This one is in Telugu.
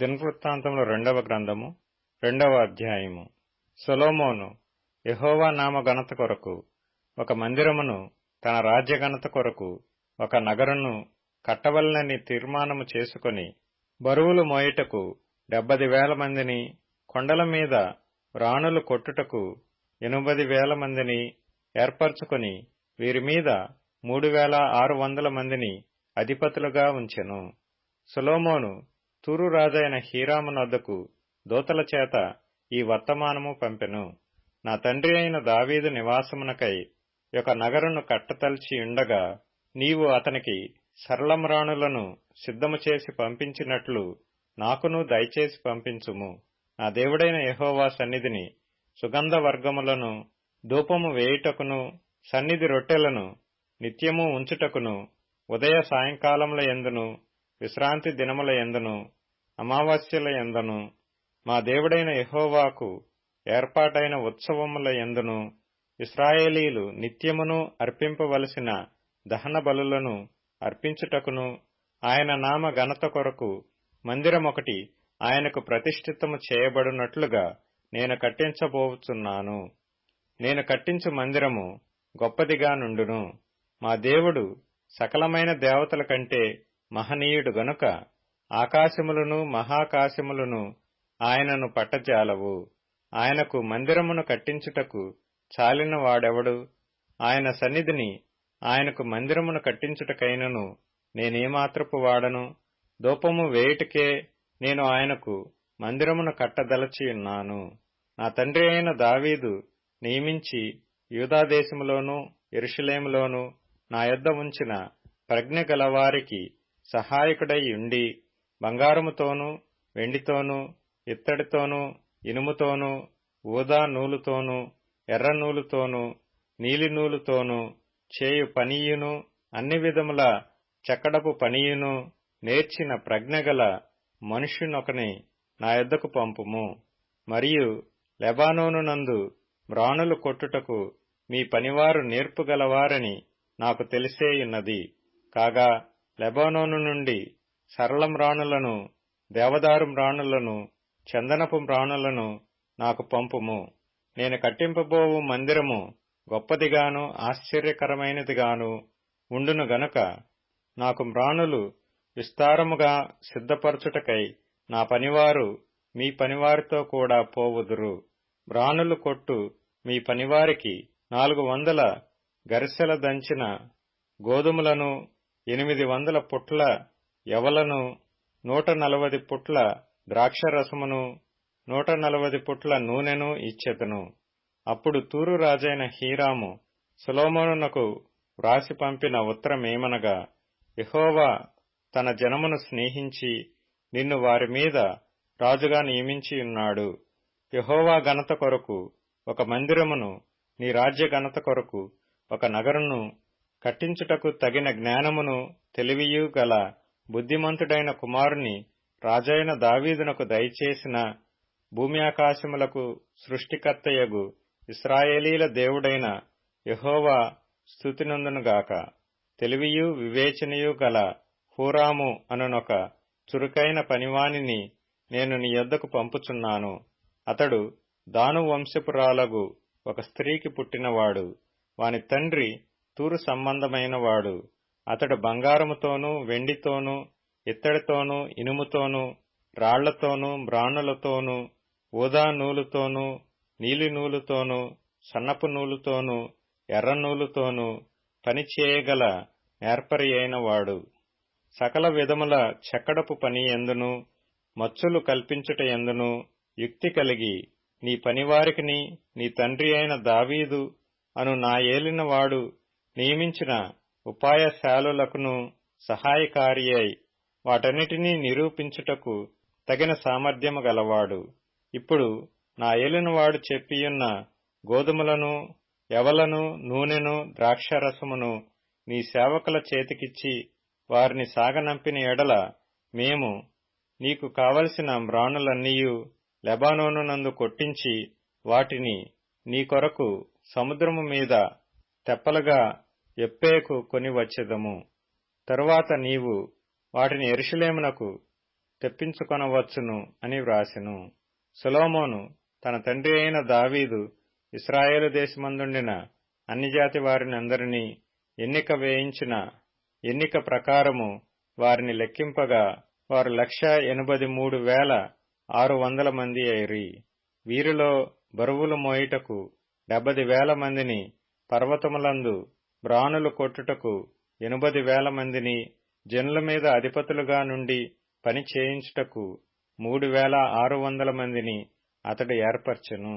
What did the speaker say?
దినవృత్తాంతములు 2వ గ్రంథము 2వ అధ్యాయము. సొలొమోను యెహోవా నామ ఘనత కొరకు ఒక మందిరమును, తన రాజ్య ఘనత కొరకు ఒక నగరును కట్టవలనని తీర్మానము చేసుకొని, బరువులు మోయుటకు 70,000 మందిని, కొండల మీద రాణులు కొట్టుటకు 80,000 మందిని ఏర్పరచుకొని, వీరి మీద 3,600 మందిని అధిపతులుగా ఉంచెను. సొలొమోను తూరు రాజైన హీరాము నొద్దకు దూతల చేత ఈ వర్తమానము పంపెను. నా తండ్రి అయిన దావీదు నివాసమునకై ఒక నగరును కట్టతలిచి ఉండగా, నీవు అతనికి సరళమ్రాణులను సిద్ధము చేసి పంపించినట్లు నాకును దయచేసి పంపించుము. నా దేవుడైన యెహోవా సన్నిధిని సుగంధ వర్గములను ధూపము వేయుటకును, సన్నిధి రొట్టెలను నిత్యము ఉంచుటకును, ఉదయ సాయంకాలముల యందును, విశ్రాంతి దినముల యందును, అమావాస్యల యందును, మా దేవుడైన యెహోవాకు ఏర్పాటైన ఉత్సవముల యందును ఇశ్రాయేలీలు నిత్యమును అర్పింపవలసిన దహన బలులను అర్పించుటకును, ఆయన నామ ఘనత కొరకు మందిరమొకటి ఆయనకు ప్రతిష్ఠితము చేయబడినట్లుగా నేను కట్టించబోచున్నాను. నేను కట్టించు మందిరము గొప్పదిగా నుండును. మా దేవుడు సకలమైన దేవతల కంటే మహనీయుడు గనుక ఆకాశములను మహాకాశములను ఆయనను పట్టజాలవు. ఆయనకు మందిరమును కట్టించుటకు చాలిన వాడెవడు? ఆయన సన్నిధిని ఆయనకు మందిరమును కట్టించుటకైనను నేనేమాత్రపు వాడను? ధూపము వేయుటకే నేను ఆయనకు మందిరమును కట్టదలచియున్నాను. నా తండ్రి అయిన దావీదు నియమించి యూదాదేశములోను యెరూషలేములోను నా యొద్ద ఉంచిన ప్రజ్ఞ గలవారికి సహాయకుడై ఉండి, బంగారముతోనూ వెండితోనూ ఇత్తడితోనూ ఇనుముతోనూ ఊదా నూలుతోనూ ఎర్ర నూలుతోనూ నీలి నూలుతోనూ చేయు పనియును, అన్ని విధముల చెక్కడపు పనియును నేర్చిన ప్రజ్ఞగల మనుష్యునొకని నా యొద్దకు పంపుము. మరియు లెబానోను నందు మ్రాణులు కొట్టుటకు మీ పనివారు నేర్పుగలవారని నాకు తెలిసేయున్నది. కాగా లెబానోను నుండి సరళమ్రాణులను, దేవదారు మ్రాణులను, చందనపు మ్రాణులను నాకు పంపుము. నేను కట్టింపబోవు మందిరము గొప్పదిగాను ఆశ్చర్యకరమైనదిగాను ఉండును గనుక నాకు మ్రాణులు విస్తారముగా సిద్ధపరచుటకై నా పనివారు మీ పనివారితో కూడా పోవుదురు. మ్రాణులు కొట్టు మీ పనివారికి 400 గరిసెల దంచిన గోధుమలను, 800 పుట్ల యవలను, 140 పుట్ల ద్రాక్షరసమును, 140 పుట్ల నూనెను ఇచ్చెదను. అప్పుడు తూరు రాజైన హీరాము సొలొమోనునకు వ్రాసి పంపిన ఉత్తరమేమనగా, యెహోవా తన జనమును స్నేహించి నిన్ను వారి మీద రాజుగా నియమించియున్నాడు. యెహోవా ఘనత కొరకు ఒక మందిరమును, నీ రాజ్య ఘనత కొరకు ఒక నగరును కట్టించుటకు తగిన జ్ఞానమును తెలివియు గల బుద్ధిమంతుడైన కుమారుని రాజైన దావీదునకు దయచేసిన భూమి ఆకాశములకు సృష్టికర్తయగు ఇశ్రాయేలీల దేవుడైన యెహోవా స్తుతినందునుగాక. తెలివియు వివేచనయు గల హూరాము అనునొక చురుకైన పనివానిని నేను నీ యొద్దకు పంపుచున్నాను. అతడు దాను వంశపురాలగు ఒక స్త్రీకి పుట్టినవాడు. వాని తండ్రి తూరు సంబంధమైనవాడు. అతడు బంగారముతోనూ వెండితోనూ ఇత్తడితోనూ ఇనుముతోనూ రాళ్లతోనూ మ్రాణులతోనూ ఊదా నూలుతోనూ నీలి నూలుతోనూ సన్నపు నూలుతోనూ ఎర్ర నూలుతోనూ పనిచేయగల నేర్పరి అయినవాడు. సకల విధముల చెక్కడపు పని యందును మచ్చులు కల్పించుట యందును యుక్తి కలిగి, నీ పనివారికిని నీ తండ్రి అయిన దావీదు అను నా ఏలినవాడు నియమించిన ఉపాయశాలులకును సహాయకారి అయి వాటన్నిటినీ నిరూపించుటకు తగిన సామర్థ్యము గలవాడు. ఇప్పుడు నా ఏలినవాడు చెప్పియున్న గోధుమలను, యవలను, నూనెను, ద్రాక్షరసమును నీ సేవకుల చేతికిచ్చి వారిని సాగనంపిన ఎడల, మేము నీకు కావలసిన మ్రాణులన్నీయు లెబానోను నందు కొట్టించి వాటిని నీ కొరకు సముద్రము మీద తెప్పలుగా యొప్పేకు కొని వచ్చెదము. తరువాత నీవు వాటిని యెరూషలేమునకు తెప్పించుకొనవచ్చును అని వ్రాసెను. సొలొమోను తన తండ్రి అయిన దావీదు ఇశ్రాయేలు దేశమందుండిన అన్ని జాతి వారినందరినీ ఎన్నిక వేయించిన ఎన్నిక ప్రకారము వారిని లెక్కింపగా వారు 1,83,600 మంది అయిరి. వీరిలో బరువులు మోయుటకు 70,000 మందిని, పర్వతములందు బ్రానులు కొట్టుటకు 80,000 మందిని, జనుల మీద అధిపతులుగా నుండి పని చేయించుటకు 3,600 మందిని అతడు ఏర్పరచెను.